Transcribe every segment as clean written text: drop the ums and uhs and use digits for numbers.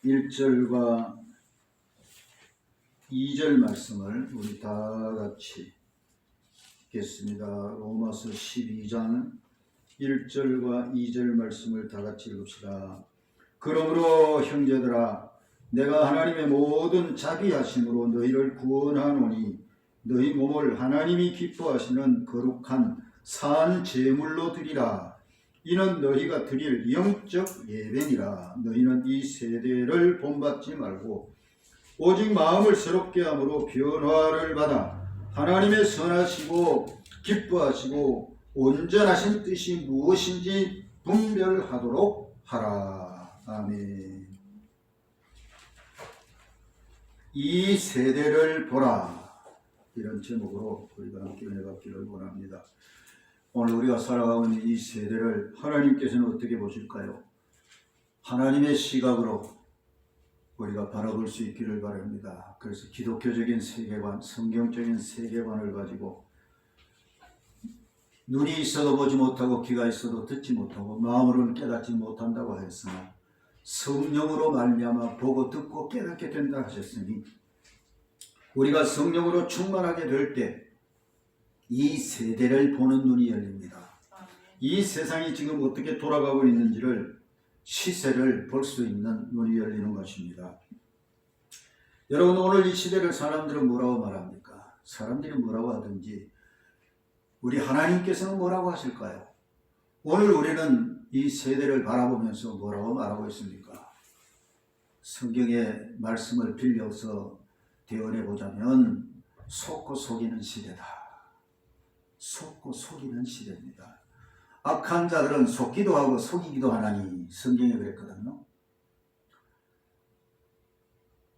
1절과 2절 말씀을 우리 다 같이 읽겠습니다. 로마서 12장 1절과 2절 말씀을 다 같이 읽읍시다. 그러므로 형제들아, 내가 하나님의 모든 자비하심으로 너희를 구원하노니 너희 몸을 하나님이 기뻐하시는 거룩한 산 제물로 드리라. 이는 너희가 드릴 영적 예배니라. 너희는 이 세대를 본받지 말고 오직 마음을 새롭게 함으로 변화를 받아 하나님의 선하시고 기뻐하시고 온전하신 뜻이 무엇인지 분별하도록 하라. 아멘. 이 세대를 보라. 이런 제목으로 우리가 함께 은혜 받기를 원합니다. 오늘 우리가 살아가고 있는 이 세대를 하나님께서는 어떻게 보실까요? 하나님의 시각으로 우리가 바라볼 수 있기를 바랍니다. 그래서 기독교적인 세계관, 성경적인 세계관을 가지고 눈이 있어도 보지 못하고 귀가 있어도 듣지 못하고 마음으로는 깨닫지 못한다고 하였으나 성령으로 말미암아 보고 듣고 깨닫게 된다 하셨으니 우리가 성령으로 충만하게 될 때 이 세대를 보는 눈이 열립니다. 이 세상이 지금 어떻게 돌아가고 있는지를 시세를 볼 수 있는 눈이 열리는 것입니다. 여러분, 오늘 이 시대를 사람들은 뭐라고 말합니까? 사람들이 뭐라고 하든지 우리 하나님께서는 뭐라고 하실까요? 오늘 우리는 이 세대를 바라보면서 뭐라고 말하고 있습니까? 성경의 말씀을 빌려서 대언해 보자면 속고 속이는 시대다. 속고 속이는 시대입니다. 악한 자들은 속기도 하고 속이기도 하나니 성경에 그랬거든요.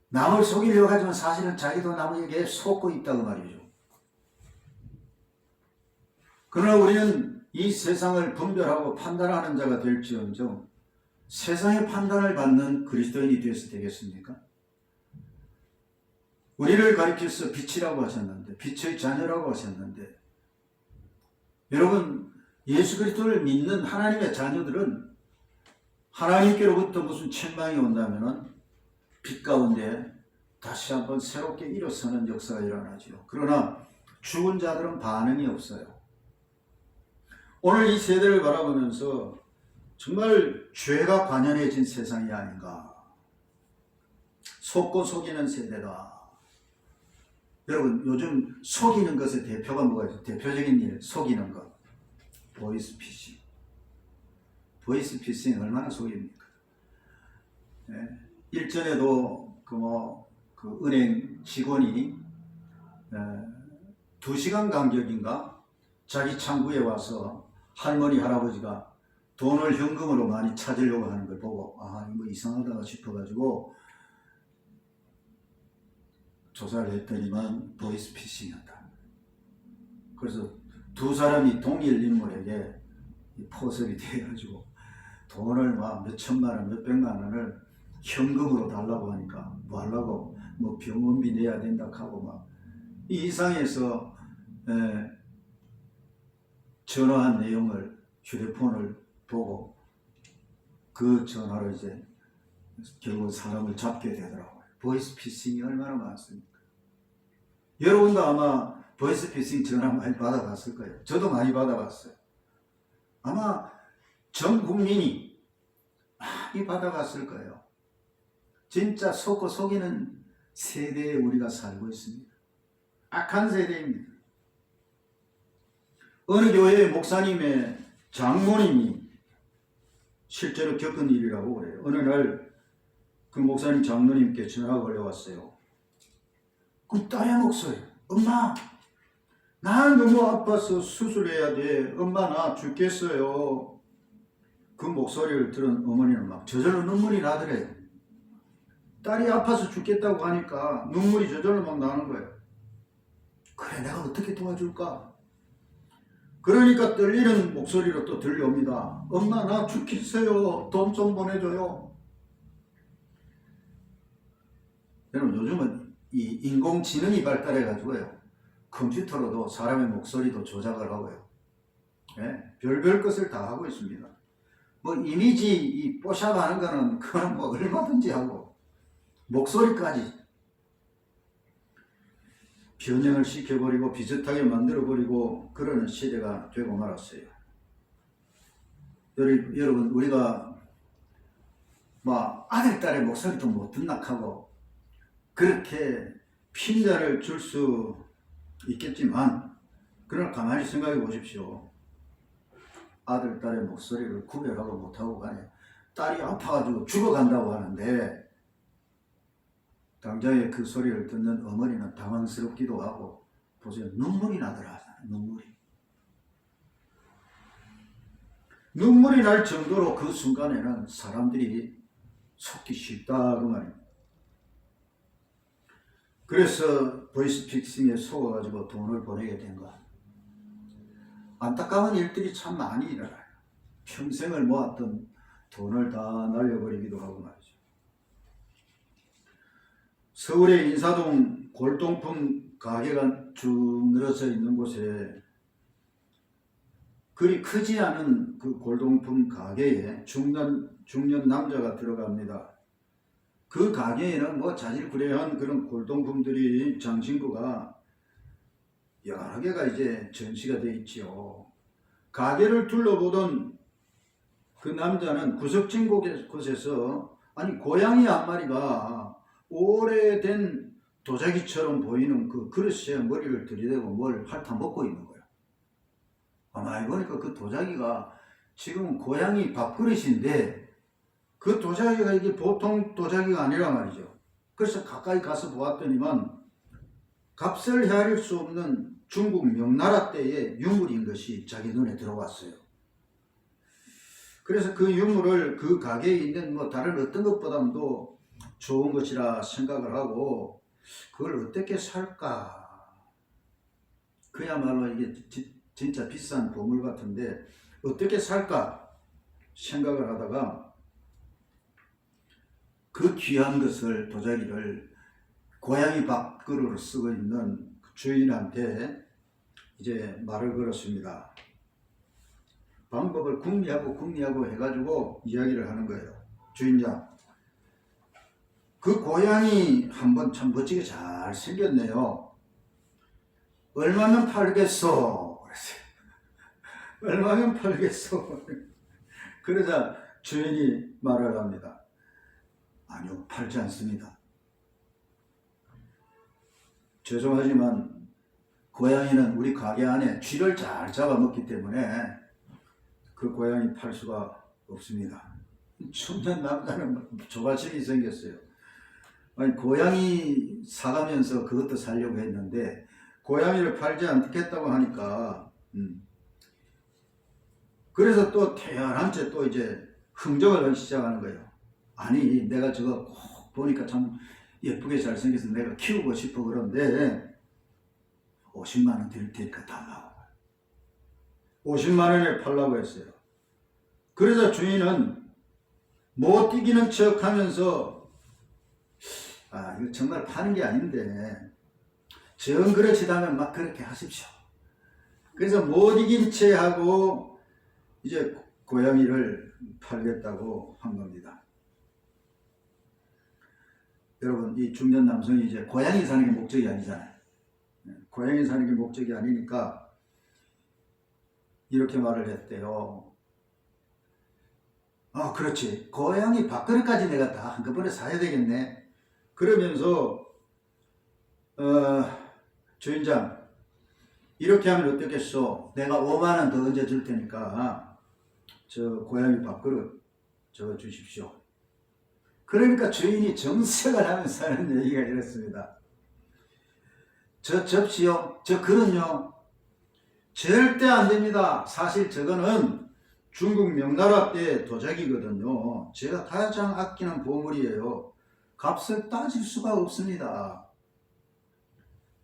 남을 속이려고 하지만 사실은 자기도 남에게 속고 있다고 말이죠. 그러나 우리는 이 세상을 분별하고 판단하는 자가 될지언정 세상의 판단을 받는 그리스도인이 되어서 되겠습니까? 우리를 가리켜서 빛이라고 하셨는데, 빛의 자녀라고 하셨는데, 여러분, 예수 그리스도를 믿는 하나님의 자녀들은 하나님께로부터 무슨 책망이 온다면 빛 가운데 다시 한번 새롭게 일어서는 역사가 일어나죠. 그러나 죽은 자들은 반응이 없어요. 오늘 이 세대를 바라보면서 정말 죄가 관연해진 세상이 아닌가. 속고 속이는 세대다. 여러분, 요즘 속이는 것의 대표가 뭐가 있어요? 대표적인 일, 속이는 것. 보이스피싱. 보이스피싱 얼마나 속입니까? 네. 일전에도 그 은행 직원이 2시간 간격인가 자기 창구에 와서 할머니 할아버지가 돈을 현금으로 많이 찾으려고 하는 걸 보고 이거 이상하다 싶어가지고 조사를 했더니만 보이스피싱이었다. 그래서 두 사람이 동일 인물에게 포섭이 돼가지고 돈을 막 몇천만 원, 몇백만 원을 현금으로 달라고 하니까 뭐 하려고 뭐 병원비 내야 된다 하고 막 이 이상해서 전화한 내용을 휴대폰을 보고 그 전화로 이제 결국 사람을 잡게 되더라고요. 보이스피싱이 얼마나 많습니까? 여러분도 아마 보이스피싱 전화 많이 받아봤을 거예요. 저도 많이 받아봤어요. 아마 전 국민이 많이 받아봤을 거예요. 진짜 속고 속이는 세대에 우리가 살고 있습니다. 악한 세대입니다. 어느 교회의 목사님의 장모님이 실제로 겪은 일이라고 그래요. 어느 날 그 목사님 장모님께 전화가 걸려왔어요. 그 딸의 목소리, 엄마, 나 너무 아파서 수술해야 돼. 엄마 나 죽겠어요. 그 목소리를 들은 어머니는 막 저절로 눈물이 나더래요. 딸이 아파서 죽겠다고 하니까 눈물이 저절로 막 나는 거예요. 그래, 내가 어떻게 도와줄까? 그러니까 떨리는 목소리로 또 들려옵니다. 엄마 나 죽겠어요. 돈 좀 보내줘요. 여러분, 요즘은 이 인공지능이 발달해가지고요. 컴퓨터로도 사람의 목소리도 조작을 하고요. 예? 별별 것을 다 하고 있습니다. 뭐 이미지 이 뽀샵 하는 거는 그건 뭐 얼마든지 하고 목소리까지 변형을 시켜버리고 비슷하게 만들어버리고 그러는 시대가 되고 말았어요. 여러분, 우리가 아들, 딸의 목소리도 못 듣나 하고 그렇게 핀잔을 줄 수 있겠지만, 그러나 가만히 생각해 보십시오. 아들, 딸의 목소리를 구별하고 못하고 가네. 딸이 아파가지고 죽어간다고 하는데 당장에 그 소리를 듣는 어머니는 당황스럽기도 하고, 보세요, 눈물이 나더라. 눈물이 날 정도로 그 순간에는 사람들이 속기 쉽다 그 말입니다. 그래서 보이스피싱에 속아가지고 돈을 보내게 된 것. 안타까운 일들이 참 많이 일어나요. 평생을 모았던 돈을 다 날려버리기도 하고 말이죠. 서울의 인사동 골동품 가게가 쭉 늘어서 있는 곳에 그리 크지 않은 그 골동품 가게에 중년 남자가 들어갑니다. 그 가게에는 자질구레한 그런 골동품들이 장신구가 여러 개가 이제 전시가 되어 있지요. 가게를 둘러보던 그 남자는 구석진 곳에서 고양이 한 마리가 오래된 도자기처럼 보이는 그 그릇에 머리를 들이대고 뭘 핥아먹고 있는 거예요. 가만히 보니까 그 도자기가 지금 고양이 밥그릇인데 그 도자기가 이게 보통 도자기가 아니라 말이죠. 그래서 가까이 가서 보았더니만 값을 헤아릴 수 없는 중국 명나라 때의 유물인 것이 자기 눈에 들어왔어요. 그래서 그 유물을 그 가게에 있는 다른 어떤 것보다도 좋은 것이라 생각을 하고 그걸 어떻게 살까? 그야말로 이게 진짜 비싼 보물 같은데 어떻게 살까 생각을 하다가 그 귀한 것을, 도자기를 고양이 밥그릇으로 쓰고 있는 주인한테 이제 말을 걸었습니다. 방법을 궁리하고 해가지고 이야기를 하는 거예요. 주인장, 그 고양이 한번 참 멋지게 잘 생겼네요. 얼마면 팔겠소? 얼마면 팔겠소? 그러자 주인이 말을 합니다. 아니요, 팔지 않습니다. 죄송하지만 고양이는 우리 가게 안에 쥐를 잘 잡아먹기 때문에 그 고양이 팔 수가 없습니다. 중년 남자는 조바심이 생겼어요. 아니, 고양이 사가면서 그것도 살려고 했는데 고양이를 팔지 않겠다고 하니까 그래서 또 태연한 채 또 이제 흥정을 하기 시작하는 거예요. 아니, 내가 저거 꼭 보니까 참 예쁘게 잘생겨서 내가 키우고 싶어. 그런데 50만 원 드릴 테니까 달라고. 50만 원에 팔라고 했어요. 그러자 주인은 못 이기는 척 하면서 이거 정말 파는 게 아닌데 정 그러시다면 막 그렇게 하십시오. 그래서 못 이긴 채 하고 이제 고양이를 팔겠다고 한 겁니다. 여러분, 이 중년 남성이 이제 고양이 사는 게 목적이 아니잖아요. 고양이 사는 게 목적이 아니니까 이렇게 말을 했대요. 그렇지. 고양이 밥그릇까지 내가 다 한꺼번에 사야 되겠네. 그러면서 주인장, 이렇게 하면 어떻겠소? 내가 5만 원 더 얹어 줄 테니까 저 고양이 밥그릇 저 주십시오. 그러니까 주인이 정색을 하면서 하는 얘기가 이렇습니다. 저 접시요, 저 그릇요, 절대 안 됩니다. 사실 저거는 중국 명나라 때 도자기거든요. 제가 가장 아끼는 보물이에요. 값을 따질 수가 없습니다.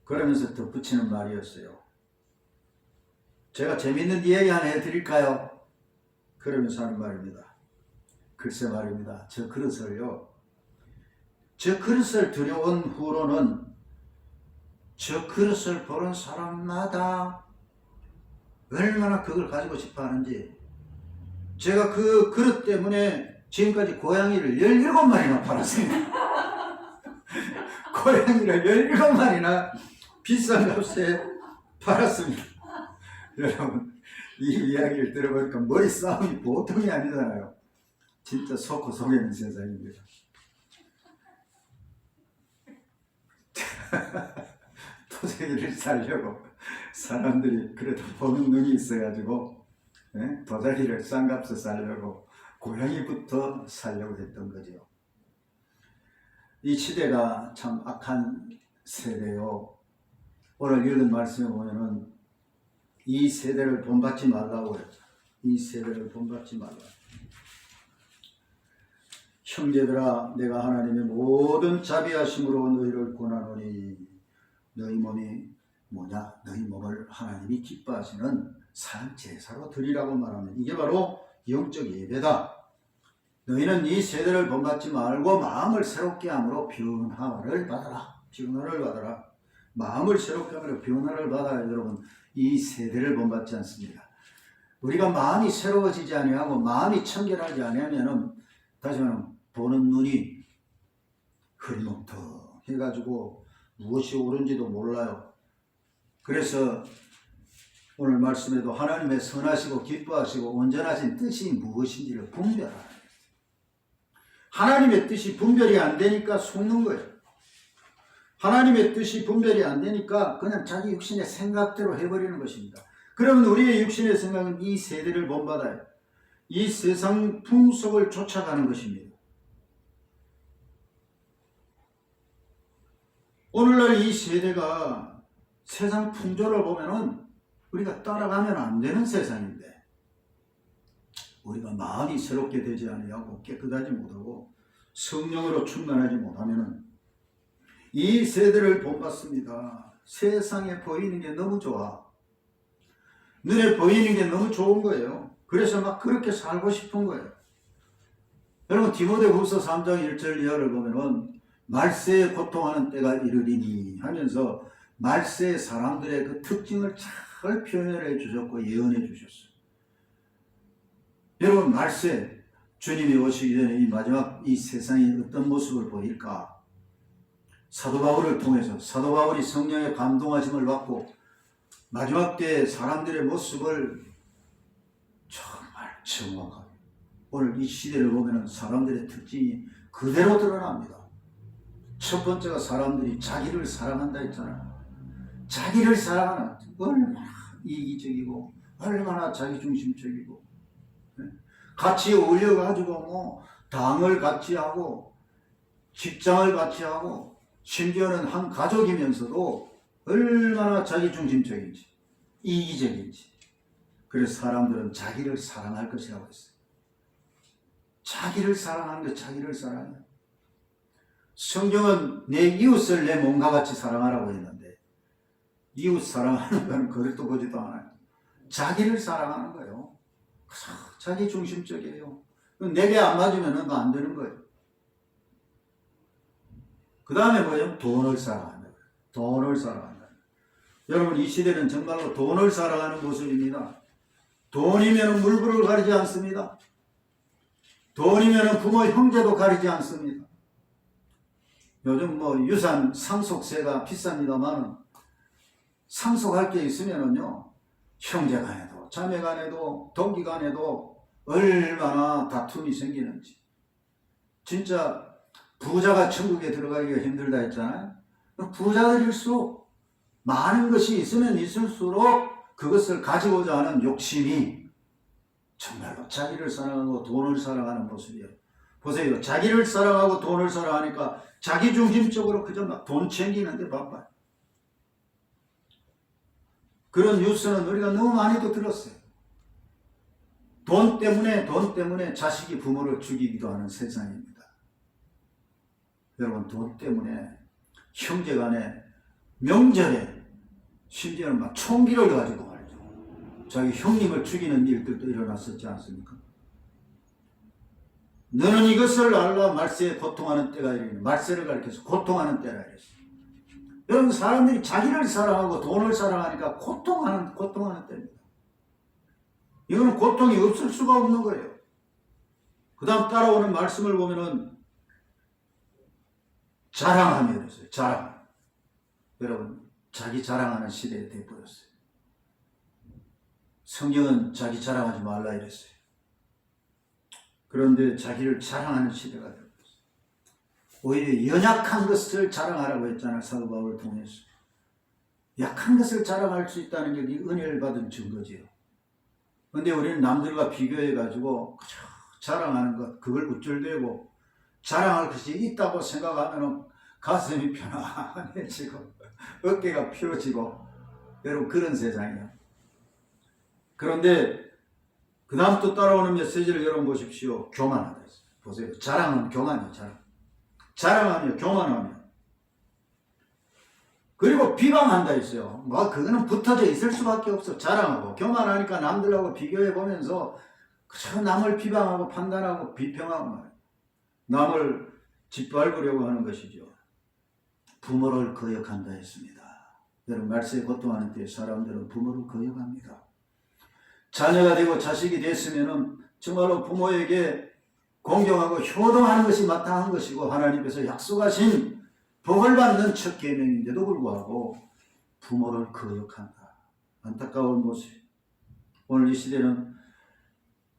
그러면서 덧붙이는 말이었어요. 제가 재밌는 이야기 하나 해드릴까요? 그러면서 하는 말입니다. 글쎄 말입니다. 저 그릇을 들여온 후로는 저 그릇을 보는 사람마다 얼마나 그걸 가지고 싶어 하는지, 제가 그 그릇 때문에 지금까지 고양이를 17마리나 팔았어요. 고양이를 17마리나 비싼 값에 팔았습니다. 여러분, 이 이야기를 들어보니까 머리 싸움이 보통이 아니잖아요. 진짜 속고 속이는 세상입니다. 토쟁이를 살려고 사람들이 그래도 보는 눈이 있어가지고 도자기를 싼 값에 살려고 고양이부터 살려고 했던 거죠. 이 시대가 참 악한 세대요. 오늘 읽은 말씀에 보면은 이 세대를 본받지 말라고 그랬죠. 이 세대를 본받지 말라. 형제들아, 내가 하나님의 모든 자비하심으로 너희를 권하노니 너희 몸이 뭐냐? 너희 몸을 하나님이 기뻐하시는 산 제사로 드리라고 말하면 이게 바로 영적 예배다. 너희는 이 세대를 본받지 말고 마음을 새롭게 함으로 변화를 받아라. 변화를 받아라. 마음을 새롭게 함으로 변화를 받아야 여러분 이 세대를 본받지 않습니다. 우리가 마음이 새로워지지 아니하고 마음이 청결하지 아니하면은 다시 말하면 보는 눈이 흐리멍텅 해가지고 무엇이 옳은지도 몰라요. 그래서 오늘 말씀에도 하나님의 선하시고 기뻐하시고 온전하신 뜻이 무엇인지를 분별하라. 하나님의 뜻이 분별이 안 되니까 속는 거예요. 하나님의 뜻이 분별이 안 되니까 그냥 자기 육신의 생각대로 해버리는 것입니다. 그러면 우리의 육신의 생각은 이 세대를 본받아요. 이 세상 풍속을 쫓아가는 것입니다. 오늘날 이 세대가 세상 풍조를 보면은 우리가 따라가면 안 되는 세상인데 우리가 마음이 새롭게 되지 아니하고 깨끗하지 못하고 성령으로 충만하지 못하면은 이 세대를 본받습니다. 세상에 보이는 게 너무 좋아. 눈에 보이는 게 너무 좋은 거예요. 그래서 막 그렇게 살고 싶은 거예요. 여러분 디모데후서 3장 1절 이하를 보면은 말세에 고통하는 때가 이르리니 하면서 말세의 사람들의 그 특징을 잘 표현해 주셨고 예언해 주셨어요. 여러분 말세 주님이 오시기 전에 이 마지막 이 세상이 어떤 모습을 보일까? 사도 바울을 통해서 사도 바울이 성령의 감동하심을 받고 마지막 때 사람들의 모습을 정말 정확하게 오늘 이 시대를 보면 사람들의 특징이 그대로 드러납니다. 첫 번째가 사람들이 자기를 사랑한다 했잖아요. 자기를 사랑하는 얼마나 이기적이고 얼마나 자기중심적이고 같이 어울려가지고 뭐 당을 같이 하고 직장을 같이 하고 심지어는 한 가족이면서도 얼마나 자기중심적인지 이기적인지 그래서 사람들은 자기를 사랑할 것이라고 했어요. 자기를 사랑하는 게 자기를 사랑해요. 성경은 내 이웃을 내 몸과 같이 사랑하라고 했는데 이웃 사랑하는 거는 그것도 보지도 않아요. 자기를 사랑하는 거예요. 자기 중심적이에요. 내게 안 맞으면 안 되는 거예요. 그 다음에 뭐예요? 돈을 사랑한다. 돈을 사랑한다. 여러분 이 시대는 정말로 돈을 사랑하는 모습입니다. 돈이면 물불을 가리지 않습니다. 돈이면 부모 형제도 가리지 않습니다. 요즘 뭐 유산 상속세가 비쌉니다만 상속할 게 있으면은요 형제간에도 자매간에도 동기간에도 얼마나 다툼이 생기는지. 진짜 부자가 천국에 들어가기가 힘들다 했잖아요. 부자들일수록 많은 것이 있으면 있을수록 그것을 가지고자 하는 욕심이 정말로 자기를 사랑하고 돈을 사랑하는 모습이에요. 보세요. 자기를 사랑하고 돈을 사랑하니까 자기중심적으로 그저 막 돈 챙기는데 바빠요. 그런 뉴스는 우리가 너무 많이도 들었어요. 돈 때문에 자식이 부모를 죽이기도 하는 세상입니다. 여러분 돈 때문에 형제간에 명절에 심지어는 막 총기를 가지고 말이죠. 자기 형님을 죽이는 일들도 일어났었지 않습니까? 너는 이것을 알라 말세에 고통하는 때가 이르니 말세를 가리켜서 고통하는 때라 이랬어요. 여러분 사람들이 자기를 사랑하고 돈을 사랑하니까 고통하는 때입니다. 이거는 고통이 없을 수가 없는 거예요. 그 다음 따라오는 말씀을 보면은 자랑하며 이랬어요. 자랑. 여러분, 자기 자랑하는 시대에 돼버렸어요. 성경은 자기 자랑하지 말라 이랬어요. 그런데 자기를 자랑하는 시대가 되었어요. 오히려 연약한 것을 자랑하라고 했잖아요. 사도 바울을 통해서. 약한 것을 자랑할 수 있다는 게 은혜를 받은 증거지요. 근데 우리는 남들과 비교해가지고 자랑하는 것, 그걸 우쭐대고 자랑할 것이 있다고 생각하면 가슴이 편안해지고 어깨가 펴지고 여러분 그런 세상이야. 그런데 그 다음 또 따라오는 메시지를 여러분 보십시오. 교만하다 했어요. 보세요. 자랑은 교만이에요. 자랑하며 교만하며 그리고 비방한다 했어요. 뭐 그거는 붙어져 있을 수밖에 없어. 자랑하고 교만하니까 남들하고 비교해 보면서 그저 남을 비방하고 판단하고 비평하고 말이에요. 남을 짓밟으려고 하는 것이죠. 부모를 거역한다 했습니다. 여러분 말세에 고통하는 때 사람들은 부모를 거역합니다. 자녀가 되고 자식이 됐으면은 정말로 부모에게 공경하고 효도하는 것이 마땅한 것이고 하나님께서 약속하신 복을 받는 첫 계명인데도 불구하고 부모를 거역한다. 안타까운 모습. 오늘 이 시대는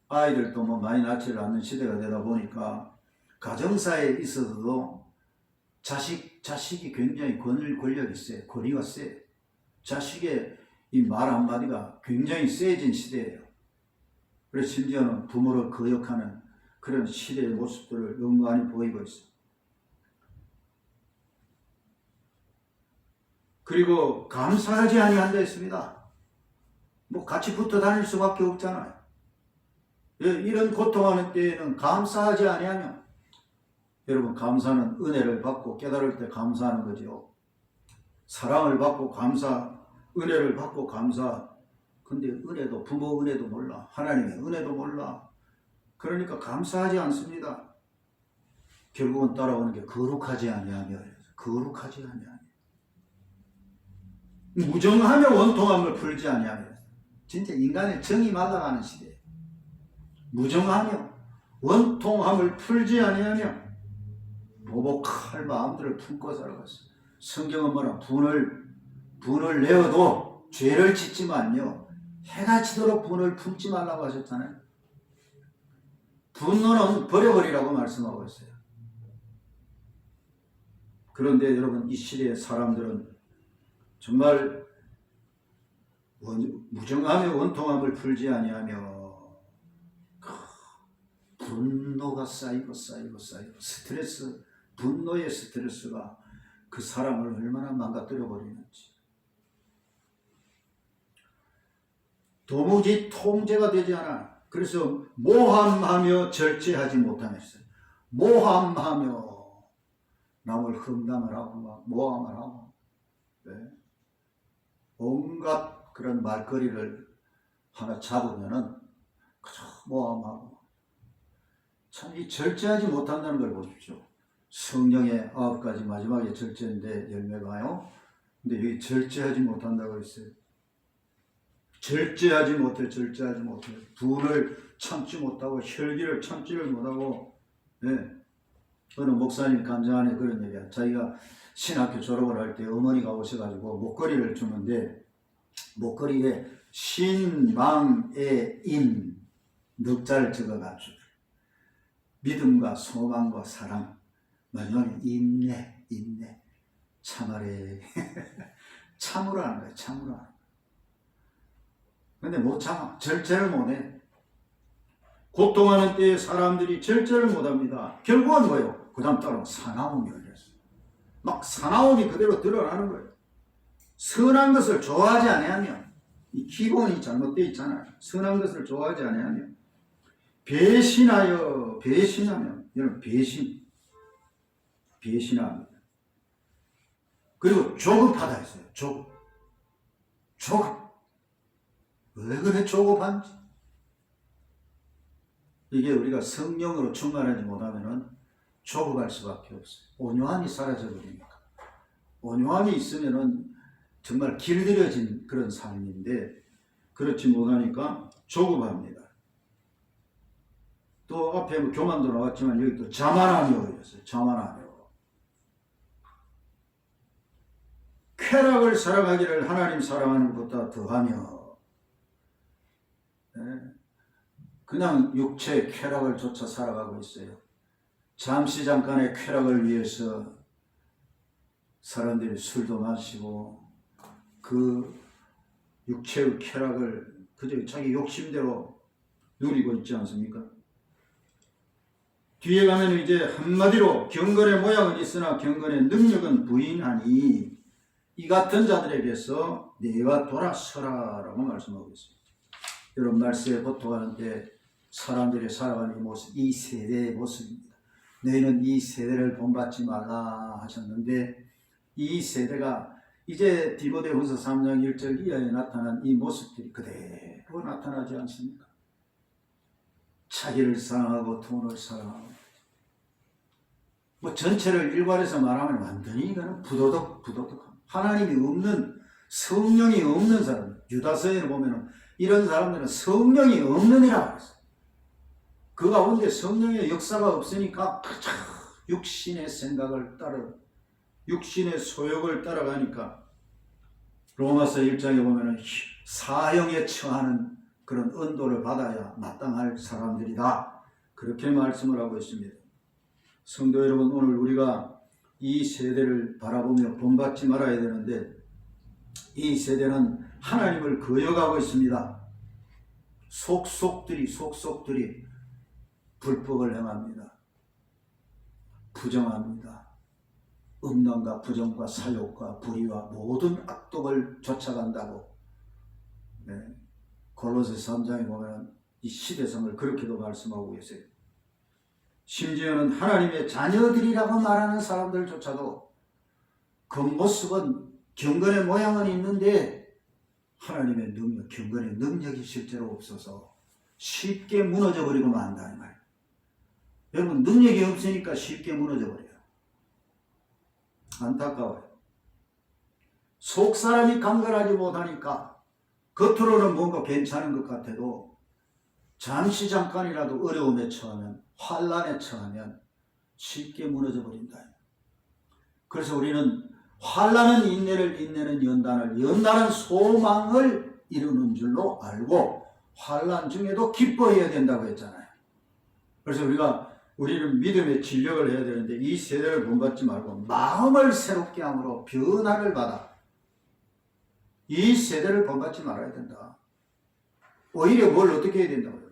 아이들도 뭐 많이 낳지를 않는 시대가 되다 보니까 가정사에 있어서도 자식이 굉장히 권력이 세, 권위가 세. 자식의 이 말 한마디가 굉장히 세진 시대예요. 그래서 심지어는 부모를 거역하는 그런 시대의 모습들을 너무 많이 보이고 있어요. 그리고 감사하지 아니한다 했습니다. 뭐 같이 붙어 다닐 수밖에 없잖아요. 이런 고통하는 때에는 감사하지 아니하면 여러분 감사는 은혜를 받고 깨달을 때 감사하는 거죠. 사랑을 받고 감사, 은혜를 받고 감사. 근데 은혜도 부모 은혜도 몰라. 하나님의 은혜도 몰라. 그러니까 감사하지 않습니다. 결국은 따라오는 게 거룩하지 아니하며 거룩하지 아니하며 무정하며 원통함을 풀지 아니하며 진짜 인간의 정이 말라가는 시대예요. 무정하며 원통함을 풀지 아니하며 보복할 마음들을 품고 살아갔어요. 성경은 뭐라 분을 내어도 죄를 짓지만요 해가 지도록 분을 품지 말라고 하셨잖아요. 분노는 버려버리라고 말씀하고 있어요. 그런데 여러분 이 시대의 사람들은 정말 무정하며 원통함을 풀지 아니하며 분노가 쌓이고 스트레스, 분노의 스트레스가 그 사람을 얼마나 망가뜨려 버리는지. 도무지 통제가 되지 않아. 그래서 모함하며 절제하지 못하겠어요. 모함하며 남을 험담을 하고 막 모함을 하고 네. 온갖 그런 말거리를 하나 잡으면은 그저 모함하고 참 이 절제하지 못한다는 걸 보십시오. 성령의 9가지 마지막에 절제인데 열매가요. 근데 여기 절제하지 못한다고 했어요. 절제하지 못해. 분을 참지 못하고 혈기를 참지를 못하고 네. 어느 목사님 간증안에 그런 얘기야. 자기가 신학교 졸업을 할 때 어머니가 오셔가지고 목걸이를 주는데 목걸이에 신망의 인 넉자를 적어가지고 믿음과 소망과 사랑 마지막에 인내 참아래 참으로 하는 거야. 참으로 하는 거야. 근데 못 참아. 절제를 못해. 고통하는 때에 사람들이 절제를 못합니다. 결국은 뭐예요? 그 다음 따로 사나움이 열렸어요. 막 사나움이 그대로 드러나는 거예요. 선한 것을 좋아하지 아니하면 이 기본이 잘못되어 있잖아요. 선한 것을 좋아하지 아니하면 배신하면 여러분 배신합니다. 그리고 조급하다 했어요. 조급. 왜 그래 조급한지. 이게 우리가 성령으로 충만하지 못하면 조급할 수밖에 없어요. 온유함이 사라져버리니까. 온유함이 있으면 정말 길들여진 그런 삶인데 그렇지 못하니까 조급합니다. 또 앞에 뭐 교만도 나왔지만 여기 또 자만하며 이랬어요. 자만하며. 쾌락을 살아가기를 하나님 사랑하는 것보다 더하며, 그냥 육체의 쾌락을 쫓아 살아가고 있어요. 잠시 잠깐의 쾌락을 위해서 사람들이 술도 마시고 그 육체의 쾌락을 그저 자기 욕심대로 누리고 있지 않습니까? 뒤에 가면 이제 한마디로 경건의 모양은 있으나 경건의 능력은 부인하니 이 같은 자들에게서 내가 돌아서라라고 말씀하고 있습니다. 여러분, 말세에 고통하는데 사람들이 살아가는 이 모습, 이 세대의 모습입니다. 너희는 이 세대를 본받지 말라 하셨는데 이 세대가 이제 디모데후서 3장 1절 이하에 나타난 이 모습들이 그대로 나타나지 않습니까? 자기를 사랑하고 돈을 사랑하고, 뭐 전체를 일괄해서 말하면 완전히 이거는 부도덕 하나님이 없는, 성령이 없는 사람. 유다서에 보면은 이런 사람들은 성령이 없는 이라고 했어요. 그 가운데 성령의 역사가 없으니까 그저 육신의 생각을 따라, 육신의 소욕을 따라가니까 로마서 1장에 보면은 사형에 처하는 그런 언도를 받아야 마땅할 사람들이다. 그렇게 말씀을 하고 있습니다. 성도 여러분, 오늘 우리가 이 세대를 바라보며 본받지 말아야 되는데 이 세대는 하나님을 거역하고 있습니다. 속속들이 불법을 행합니다. 부정합니다. 음란과 부정과 사욕과 불의와 모든 악독을 쫓아간다고, 골로새 3장에 보면 이 시대성을 그렇게도 말씀하고 계세요. 심지어는 하나님의 자녀들이라고 말하는 사람들조차도 겉모습은 경건의 모양은 있는데 하나님의 능력, 경건의 능력이 실제로 없어서 쉽게 무너져 버리고 만다 이 말이에요. 여러분, 능력이 없으니까 쉽게 무너져 버려요. 안타까워요. 속 사람이 강건하지 못하니까 겉으로는 뭔가 괜찮은 것 같아도 잠시 잠깐이라도 어려움에 처하면, 환난에 처하면 쉽게 무너져 버린다. 그래서 우리는 환난은 인내를, 인내는 연단을, 연단은 소망을 이루는 줄로 알고 환난 중에도 기뻐해야 된다고 했잖아요. 그래서 우리는 믿음의 진력을 해야 되는데 이 세대를 본받지 말고 마음을 새롭게 함으로 변화를 받아 이 세대를 본받지 말아야 된다. 오히려 뭘 어떻게 해야 된다고요?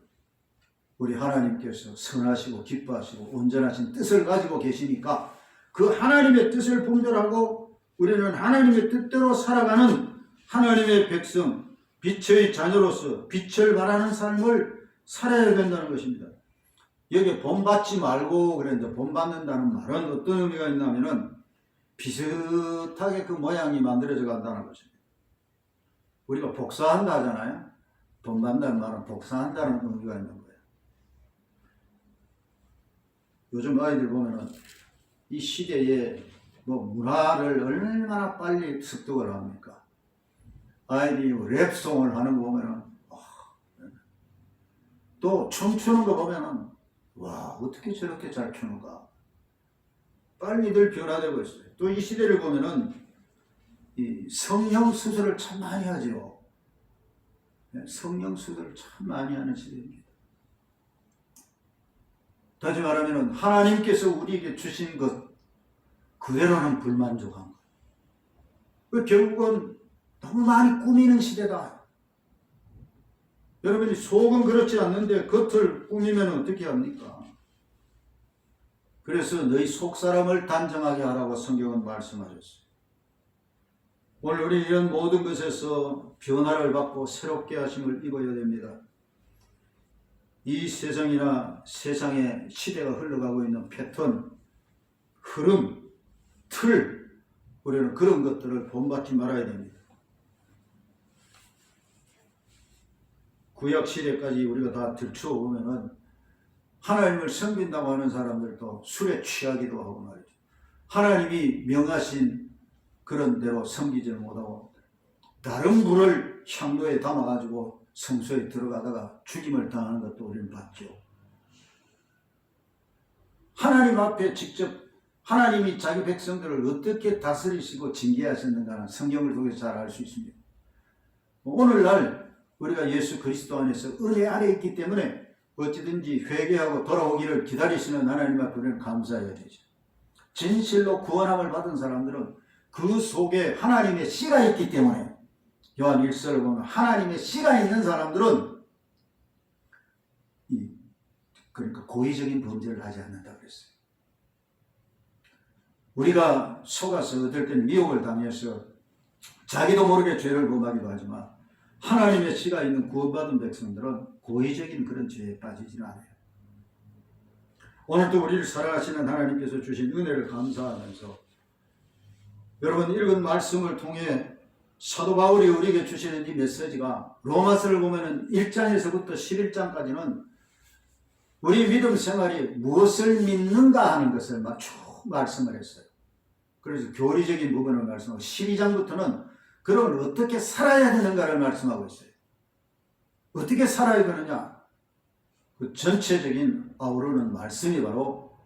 우리 하나님께서 선하시고 기뻐하시고 온전하신 뜻을 가지고 계시니까 그 하나님의 뜻을 분별하고 우리는 하나님의 뜻대로 살아가는 하나님의 백성, 빛의 자녀로서 빛을 발하는 삶을 살아야 된다는 것입니다. 여기 본받지 말고 그랬는데 본받는다는 말은 어떤 의미가 있냐면은 비슷하게 그 모양이 만들어져 간다는 것입니다. 우리가 복사한다 하잖아요. 본받는다는 말은 복사한다는 의미가 있는 거예요. 요즘 아이들 보면은 이 시대에 뭐 문화를 얼마나 빨리 습득을 합니까? 아이들이 랩송을 하는 거 보면은 또 춤추는 거 보면은 와, 어떻게 저렇게 잘 추는가? 빨리들 변화되고 있어요. 또 이 시대를 보면은 이 성령 수술을 참 많이 하죠. 성령 수술을 참 많이 하는 시대입니다. 다시 말하면 하나님께서 우리에게 주신 것 그대로는 불만족한 것. 결국은 너무 많이 꾸미는 시대다. 여러분이 속은 그렇지 않는데 겉을 꾸미면 어떻게 합니까? 그래서 너희 속사람을 단정하게 하라고 성경은 말씀하셨어요. 오늘 우리 이런 모든 것에서 변화를 받고 새롭게 하심을 입어야 됩니다. 이 세상이나 세상의 시대가 흘러가고 있는 패턴, 흐름, 틀, 우리는 그런 것들을 본받지 말아야 됩니다. 구약시대까지 우리가 다 들추어 보면은 하나님을 섬긴다고 하는 사람들도 술에 취하기도 하고 말이죠. 하나님이 명하신 그런 대로 섬기지를 못하고 다른 물을 향로에 담아가지고 성소에 들어가다가 죽임을 당하는 것도 우리는 봤죠. 하나님 앞에 직접 하나님이 자기 백성들을 어떻게 다스리시고 징계하셨는가는 성경을 통해서 잘 알 수 있습니다. 오늘날 우리가 예수 그리스도 안에서 은혜 아래 있기 때문에 어찌든지 회개하고 돌아오기를 기다리시는 하나님 앞에 우리는 감사해야 되죠. 진실로 구원함을 받은 사람들은 그 속에 하나님의 씨가 있기 때문에, 요한 1서를 보면 하나님의 씨가 있는 사람들은 그러니까 고의적인 범죄를 하지 않는다 그랬어요. 우리가 속아서 어떨 때는 미혹을 당해서 자기도 모르게 죄를 범하기도 하지만 하나님의 씨가 있는 구원받은 백성들은 고의적인 그런 죄에 빠지지는 않아요. 오늘도 우리를 사랑하시는 하나님께서 주신 은혜를 감사하면서 여러분 읽은 말씀을 통해 사도 바울이 우리에게 주시는 이 메시지가 로마서를 보면 1장에서부터 11장까지는 우리 믿음 생활이 무엇을 믿는가 하는 것을 쭉 말씀을 했어요. 그래서 교리적인 부분을 말씀하고 12장부터는 그러면 어떻게 살아야 되는가를 말씀하고 있어요. 어떻게 살아야 되느냐? 그 전체적인 아우르는 말씀이 바로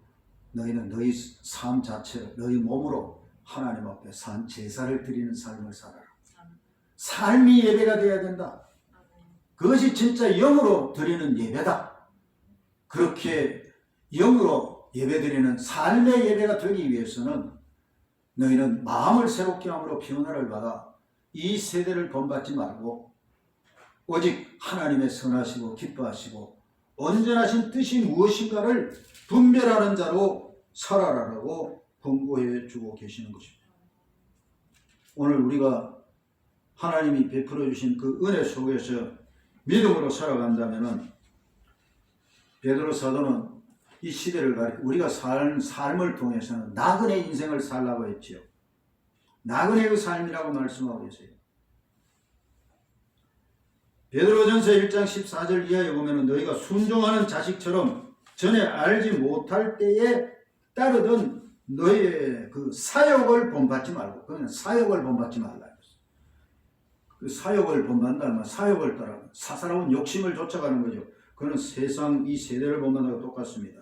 너희는 너희 삶 자체를 너희 몸으로 하나님 앞에 산 제사를 드리는 삶을 살아라. 삶이 예배가 되어야 된다. 그것이 진짜 영으로 드리는 예배다. 그렇게 영으로 예배드리는 삶의 예배가 되기 위해서는 너희는 마음을 새롭게 함으로 변화를 받아 이 세대를 본받지 말고 오직 하나님의 선하시고 기뻐하시고 온전하신 뜻이 무엇인가를 분별하는 자로 살아라라고 권고해 주고 계시는 것입니다. 오늘 우리가 하나님이 베풀어 주신 그 은혜 속에서 믿음으로 살아간다면은 베드로 사도는 이 시대를 가리켜 우리가 삶을 통해서는 나그네 인생을 살라고 했지요. 나그네의 삶이라고 말씀하고 계세요. 베드로전서 1장 14절 이하에 보면 너희가 순종하는 자식처럼 전에 알지 못할 때에 따르던 너희의 그 사욕을 본받지 말고, 그냥 사욕을 본받지 말라. 그 사욕을 본받는다면 사욕을 따라 사사로운 욕심을 쫓아가는 거죠. 그는 세상 이 세대를 본받는 것과 똑같습니다.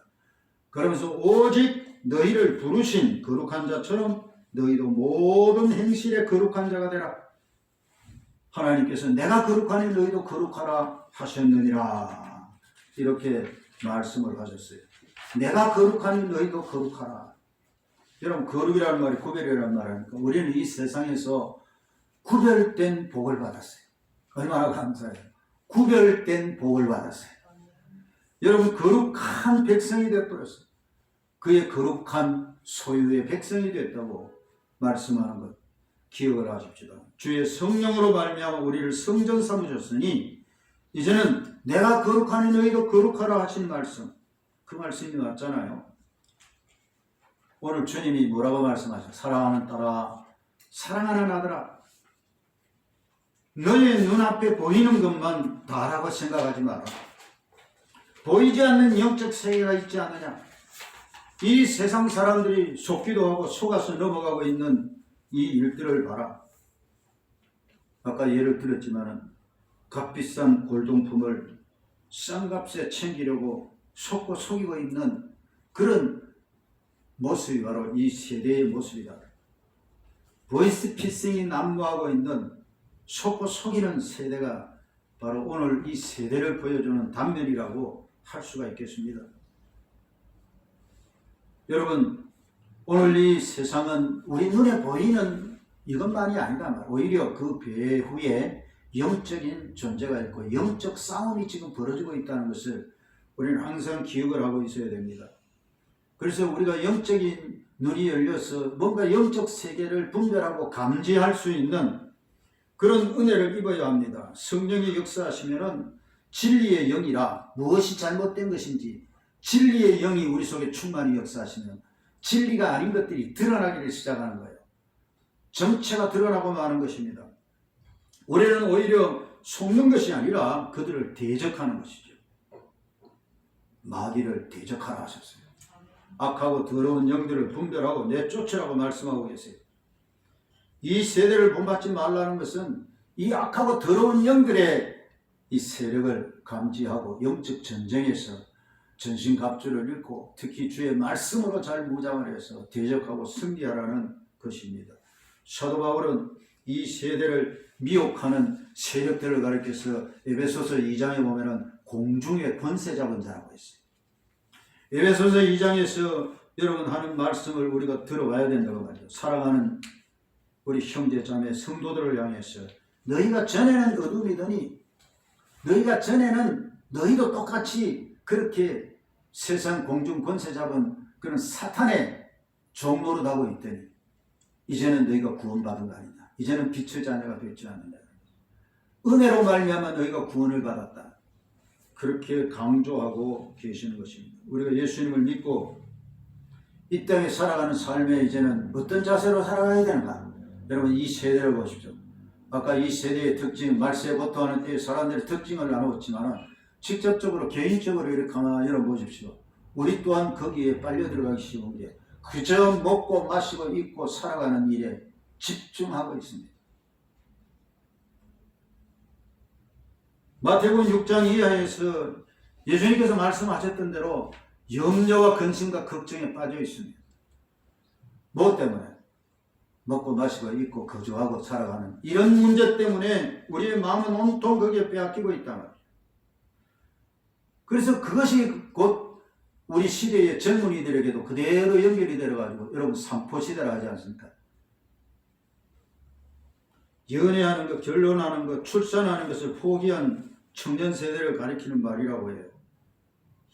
그러면서 오직 너희를 부르신 거룩한 자처럼 너희도 모든 행실에 거룩한 자가 되라. 하나님께서 내가 거룩하니 너희도 거룩하라 하셨느니라. 이렇게 말씀을 하셨어요. 내가 거룩하니 너희도 거룩하라. 여러분, 거룩이라는 말이 구별이라는 말이니까 우리는 이 세상에서 구별된 복을 받았어요. 얼마나 감사해요. 구별된 복을 받았어요. 여러분, 거룩한 백성이 되어버렸어요. 그의 거룩한 소유의 백성이 됐다고 말씀하는 것 기억을 하십시오. 주의 성령으로 말미암아 우리를 성전 삼으셨으니 이제는 내가 거룩하니 너희도 거룩하라 하신 말씀, 그 말씀이 맞잖아요. 오늘 주님이 뭐라고 말씀하셨어요? 사랑하는 딸아, 사랑하는 아들아, 너의 눈앞에 보이는 것만 다라고 생각하지 마라. 보이지 않는 영적 세계가 있지 않느냐? 이 세상 사람들이 속기도 하고 속아서 넘어가고 있는 이 일들을 봐라. 아까 예를 들었지만은 값비싼 골동품을 싼 값에 챙기려고 속고 속이고 있는 그런 모습이 바로 이 세대의 모습이다. 보이스피싱이 난무하고 있는 속고 속이는 세대가 바로 오늘 이 세대를 보여주는 단면이라고 할 수가 있겠습니다. 여러분, 오늘 이 세상은 우리 눈에 보이는 이것만이 아니다. 오히려 그 배후에 영적인 존재가 있고 영적 싸움이 지금 벌어지고 있다는 것을 우리는 항상 기억을 하고 있어야 됩니다. 그래서 우리가 영적인 눈이 열려서 뭔가 영적 세계를 분별하고 감지할 수 있는 그런 은혜를 입어야 합니다. 성령이 역사하시면은 진리의 영이라 무엇이 잘못된 것인지 진리의 영이 우리 속에 충만히 역사하시면 진리가 아닌 것들이 드러나기를 시작하는 거예요. 정체가 드러나고 마는 것입니다. 우리는 오히려 속는 것이 아니라 그들을 대적하는 것이죠. 마귀를 대적하라 하셨어요. 악하고 더러운 영들을 분별하고 내쫓으라고 말씀하고 계세요. 이 세대를 본받지 말라는 것은 이 악하고 더러운 영들의 이 세력을 감지하고 영적 전쟁에서 전신갑주를 입고 특히 주의 말씀으로 잘 무장을 해서 대적하고 승리하라는 것입니다. 사도 바울은 이 세대를 미혹하는 세력들을 가리켜서 에베소서 2장에 보면은 공중의 권세 잡은 자라고 했어요. 에베소서 2장에서 여러분 하는 말씀을 우리가 들어봐야 된다고 말이죠. 사랑하는 우리 형제 자매 성도들을 향해서 너희가 전에는 어둠이더니 너희가 전에는 너희도 똑같이 그렇게 세상 공중 권세 잡은 그런 사탄의 종노릇 하고 있더니 이제는 너희가 구원받은 거 아니냐. 이제는 빛의 자녀가 되지 않느냐. 은혜로 말미암아 너희가 구원을 받았다. 그렇게 강조하고 계시는 것입니다. 우리가 예수님을 믿고 이 땅에 살아가는 삶에 이제는 어떤 자세로 살아가야 되는가? 여러분 이 세대를 보십시오. 아까 이 세대의 특징, 말세 고통하는 때의 사람들의 특징을 나누었지만 직접적으로 개인적으로 이렇게 가만히 열어보십시오. 우리 또한 거기에 빨려 들어가기 쉬운 게 그저 먹고 마시고 입고 살아가는 일에 집중하고 있습니다. 마태복음 6장 이하에서 예수님께서 말씀하셨던 대로 염려와 근심과 걱정에 빠져 있습니다. 무엇 때문에? 먹고 마시고 입고 거주하고 살아가는 이런 문제 때문에 우리의 마음은 온통 거기에 빼앗기고 있단 말이에요. 그래서 그것이 곧 우리 시대의 젊은이들에게도 그대로 연결이 되어가지고 여러분 산포시대라 하지 않습니까? 연애하는 것, 결혼하는 것, 출산하는 것을 포기한 청년 세대를 가리키는 말이라고 해요.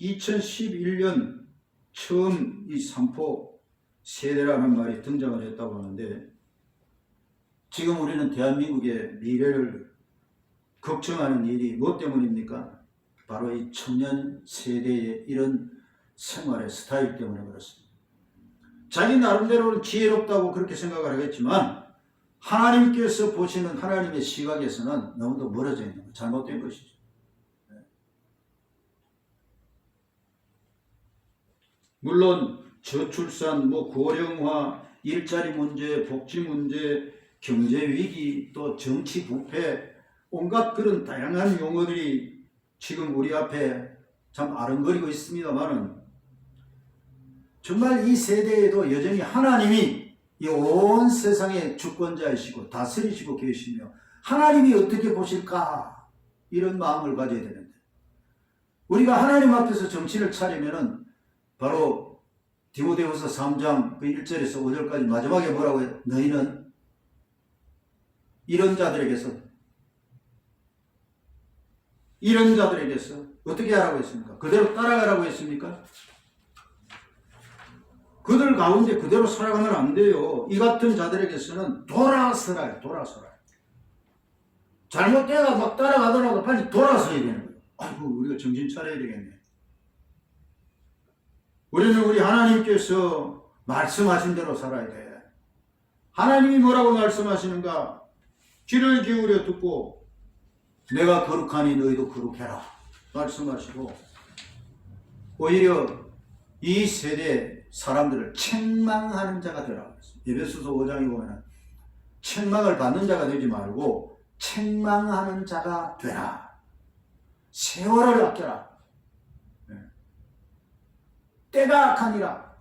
2011년 처음 이 산포 세대라는 말이 등장을 했다고 하는데 지금 우리는 대한민국의 미래를 걱정하는 일이 무엇 때문입니까? 바로 이 청년 세대의 이런 생활의 스타일 때문에 그렇습니다. 자기 나름대로는 지혜롭다고 그렇게 생각을 하겠지만 하나님께서 보시는 하나님의 시각에서는 너무도 멀어져 있는 것, 잘못된 것이죠. 물론 저출산, 고령화, 일자리 문제, 복지 문제, 경제 위기, 또 정치 부패, 온갖 그런 다양한 용어들이 지금 우리 앞에 참 아른거리고 있습니다만은 정말 이 세대에도 여전히 하나님이 이 온 세상의 주권자이시고 다스리시고 계시며 하나님이 어떻게 보실까 이런 마음을 가져야 되는데 우리가 하나님 앞에서 정신을 차리면은 바로 디모데후서 3장 그 1절에서 5절까지 마지막에 뭐라고 해요? 너희는 이런 자들에게서 어떻게 하라고 했습니까? 그대로 따라가라고 했습니까? 그들 가운데 그대로 살아가면 안 돼요. 이 같은 자들에게서는 돌아서라. 잘못되다가 막 따라가더라도 빨리 돌아서야 되는 거예요. 아이고 우리가 정신 차려야 되겠네. 우리는 우리 하나님께서 말씀하신 대로 살아야 돼. 하나님이 뭐라고 말씀하시는가? 귀를 기울여 듣고 내가 거룩하니 너희도 거룩해라 말씀하시고 오히려 이 세대 사람들을 책망하는 자가 되라고 했습니다. 에베소서 5장에 보면 책망을 받는 자가 되지 말고 책망하는 자가 되라. 세월을 아껴라. 때가 악하니라.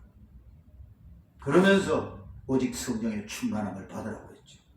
그러면서 오직 성령의 충만함을 받으라고